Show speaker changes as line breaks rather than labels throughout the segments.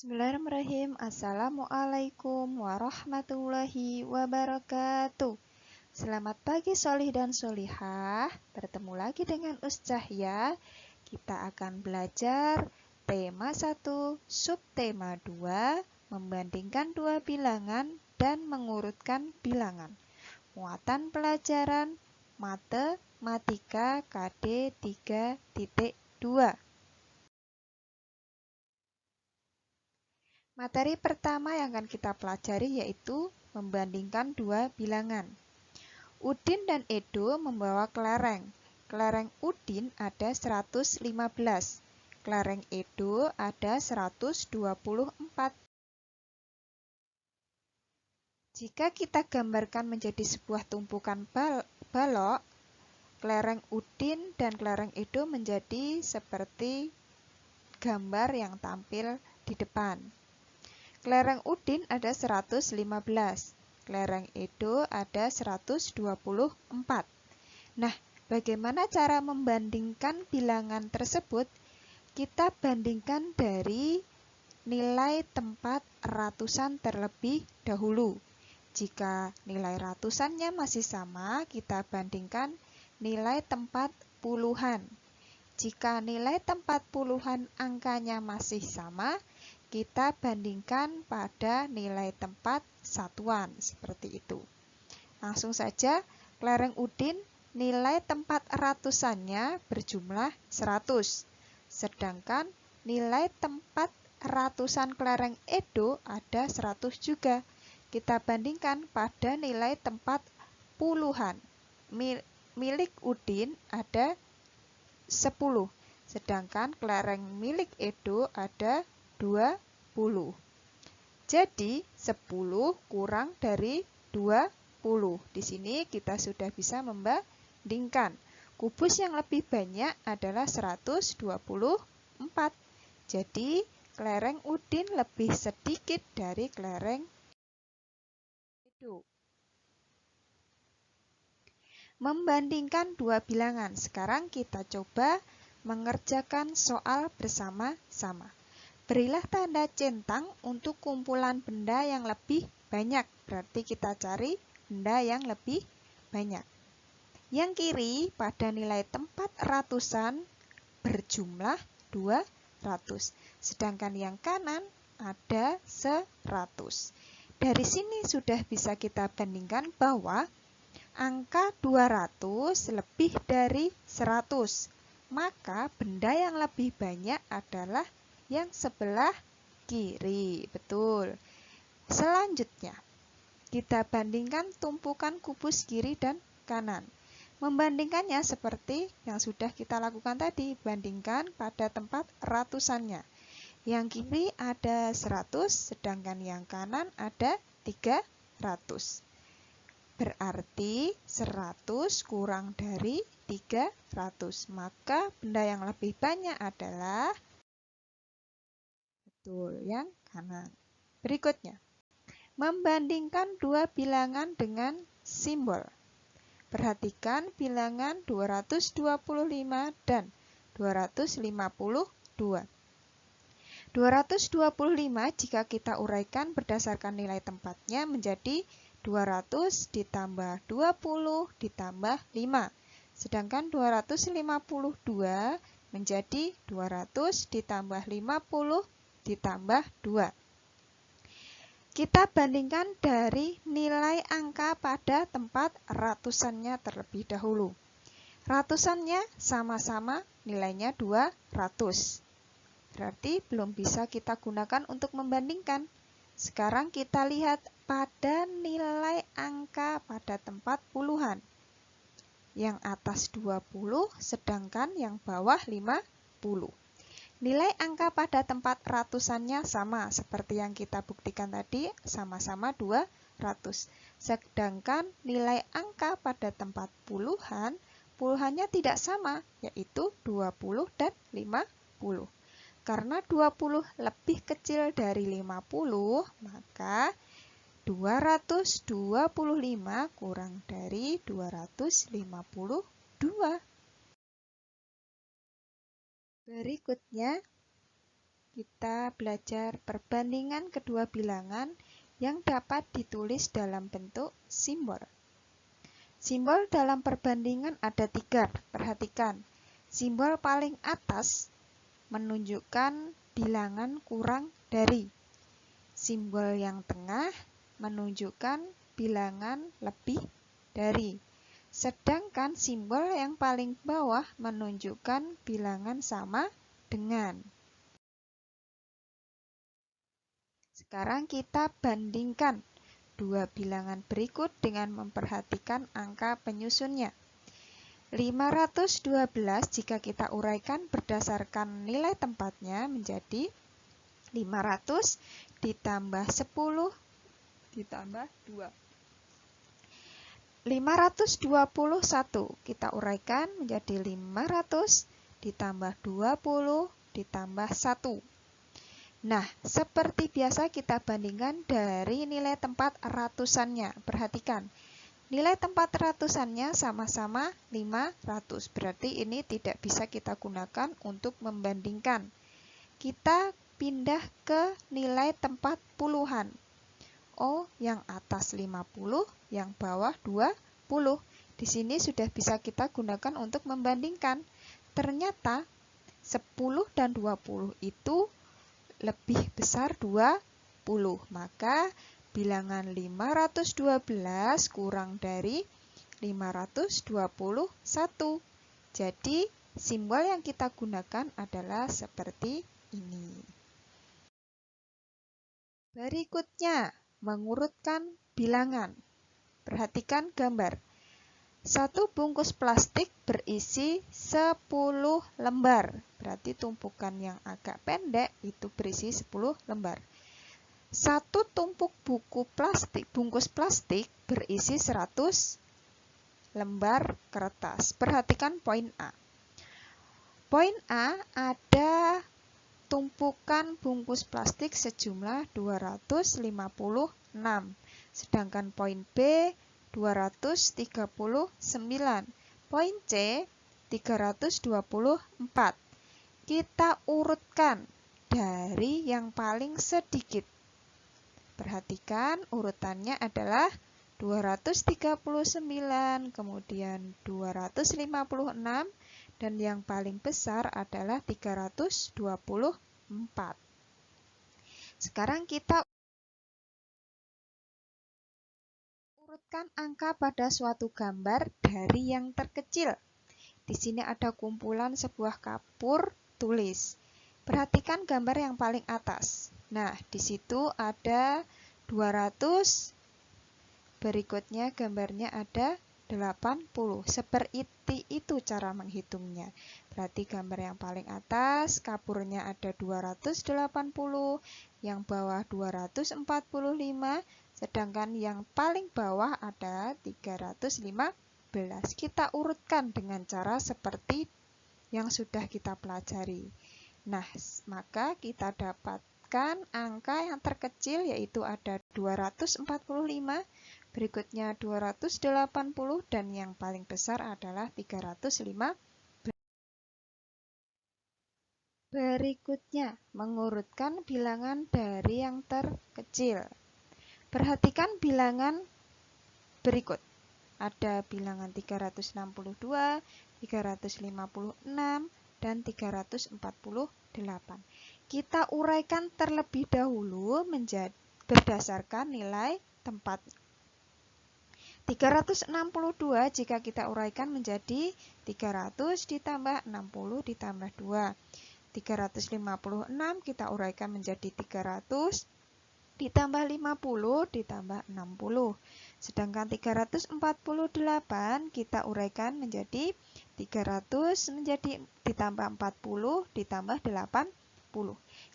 Bismillahirrahmanirrahim. Assalamualaikum warahmatullahi wabarakatuh. Selamat pagi solih dan solihah. Bertemu lagi dengan Cahya. Kita akan belajar tema 1, subtema 2, membandingkan dua bilangan dan mengurutkan bilangan. Muatan pelajaran Matematika KD 3.2. Materi pertama yang akan kita pelajari yaitu membandingkan dua bilangan. Udin dan Edo membawa kelereng. Kelereng Udin ada 115, kelereng Edo ada 124. Jika kita gambarkan menjadi sebuah tumpukan balok, kelereng Udin dan kelereng Edo menjadi seperti gambar yang tampil di depan. Kelereng Udin ada 115, kelereng Edo ada 124. Nah, bagaimana cara membandingkan bilangan tersebut? Kita bandingkan dari nilai tempat ratusan terlebih dahulu. Jika nilai ratusannya masih sama, kita bandingkan nilai tempat puluhan. Jika nilai tempat puluhan angkanya masih sama, kita bandingkan pada nilai tempat satuan, seperti itu. Langsung saja, kelereng Udin nilai tempat ratusannya berjumlah 100, sedangkan nilai tempat ratusan kelereng Edo ada 100 juga. Kita bandingkan pada nilai tempat puluhan. Milik Udin ada 10, sedangkan kelereng milik Edo ada 20. Jadi 10 kurang dari 20. Di sini kita sudah bisa membandingkan. Kubus yang lebih banyak adalah 124. Jadi kelereng Udin lebih sedikit dari kelereng Edo. Membandingkan dua bilangan. Sekarang kita coba mengerjakan soal bersama-sama. Berilah tanda centang untuk kumpulan benda yang lebih banyak. Berarti kita cari benda yang lebih banyak. Yang kiri pada nilai tempat ratusan berjumlah 200. Sedangkan yang kanan ada 100. Dari sini sudah bisa kita bandingkan bahwa angka 200 lebih dari 100. Maka benda yang lebih banyak adalah yang sebelah kiri. Betul. Selanjutnya, kita bandingkan tumpukan kubus kiri dan kanan. Membandingkannya seperti yang sudah kita lakukan tadi, bandingkan pada tempat ratusannya. Yang kiri ada 100, sedangkan yang kanan ada 300. Berarti 100 kurang dari 300. Maka benda yang lebih banyak adalah yang kanan. Berikutnya, membandingkan dua bilangan dengan simbol. Perhatikan bilangan 225 dan 252. 225 jika kita uraikan berdasarkan nilai tempatnya menjadi 200 ditambah 20 ditambah 5. Sedangkan 252 menjadi 200 ditambah 50 ditambah 2. Kita bandingkan dari nilai angka pada tempat ratusannya terlebih dahulu. Ratusannya sama-sama nilainya 200. Berarti belum bisa kita gunakan untuk membandingkan. Sekarang kita lihat pada nilai angka pada tempat puluhan. Yang atas 20, sedangkan yang bawah 50. Nilai angka pada tempat ratusannya sama, seperti yang kita buktikan tadi, sama-sama 200. Sedangkan nilai angka pada tempat puluhan, puluhannya tidak sama, yaitu 20 dan 50. Karena 20 lebih kecil dari 50, maka 225 kurang dari 252. Berikutnya, kita belajar perbandingan kedua bilangan yang dapat ditulis dalam bentuk simbol. Simbol dalam perbandingan ada 3, perhatikan. Simbol paling atas menunjukkan bilangan kurang dari. Simbol yang tengah menunjukkan bilangan lebih dari. Sedangkan simbol yang paling bawah menunjukkan bilangan sama dengan. Sekarang kita bandingkan dua bilangan berikut dengan memperhatikan angka penyusunnya. 512 jika kita uraikan berdasarkan nilai tempatnya menjadi 500 ditambah 10 ditambah 2. 521 kita uraikan menjadi 500 ditambah 20 ditambah 1. Nah, seperti biasa kita bandingkan dari nilai tempat ratusannya. Perhatikan, nilai tempat ratusannya sama-sama 500. Berarti ini tidak bisa kita gunakan untuk membandingkan. Kita pindah ke nilai tempat puluhan. Oh, yang atas 50, yang bawah 20. Di sini sudah bisa kita gunakan untuk membandingkan. Ternyata 10 dan 20 itu lebih besar 20, maka bilangan 512 kurang dari 521. Jadi simbol yang kita gunakan adalah seperti ini. Berikutnya, mengurutkan bilangan. Perhatikan gambar. Satu bungkus plastik berisi 10 lembar. Berarti tumpukan yang agak pendek itu berisi 10 lembar. Satu tumpuk bungkus plastik berisi 100 lembar kertas. Perhatikan poin A. Poin A ada tumpukan bungkus plastik sejumlah 256. Sedangkan poin B 239. Poin C 324. Kita urutkan dari yang paling sedikit. Perhatikan urutannya adalah 239, kemudian 256, dan yang paling besar adalah 324. Sekarang kita urutkan angka pada suatu gambar dari yang terkecil. Di sini ada kumpulan sebuah kapur tulis. Perhatikan gambar yang paling atas. Nah, di situ ada 200. Berikutnya gambarnya ada 80. Seperti itu cara menghitungnya. Berarti gambar yang paling atas, kapurnya ada 280, yang bawah 245, sedangkan yang paling bawah ada 315. Kita urutkan dengan cara seperti yang sudah kita pelajari. Nah, maka kita dapatkan angka yang terkecil yaitu ada 245, berikutnya 280, dan yang paling besar adalah 315. Berikutnya, mengurutkan bilangan dari yang terkecil. Perhatikan bilangan berikut. Ada bilangan 362, 356, dan 348. Kita uraikan terlebih dahulu berdasarkan nilai tempat. 362 jika kita uraikan menjadi 300 ditambah 60 ditambah 2. 356 kita uraikan menjadi 300 ditambah 50 ditambah 60. Sedangkan 348 kita uraikan menjadi 300 ditambah 40 ditambah 80.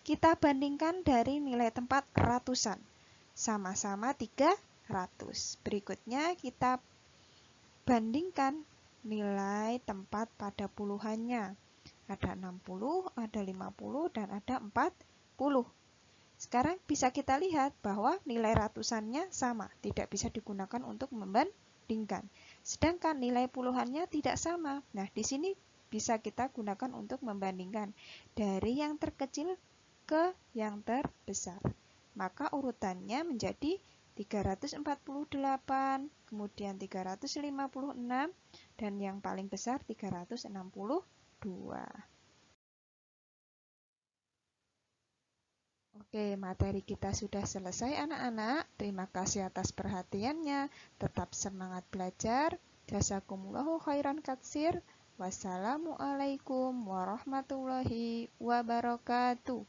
Kita bandingkan dari nilai tempat ratusan. Sama-sama 300. Berikutnya kita bandingkan nilai tempat pada puluhannya. Ada 60, ada 50, dan ada 40. Sekarang bisa kita lihat bahwa nilai ratusannya sama, tidak bisa digunakan untuk membandingkan. Sedangkan nilai puluhannya tidak sama. Nah, di sini bisa kita gunakan untuk membandingkan dari yang terkecil ke yang terbesar. Maka urutannya menjadi 348, kemudian 356, dan yang paling besar 362. Oke, materi kita sudah selesai anak-anak. Terima kasih atas perhatiannya. Tetap semangat belajar. Jazakumullahu khairan katsir. Wassalamualaikum warahmatullahi wabarakatuh.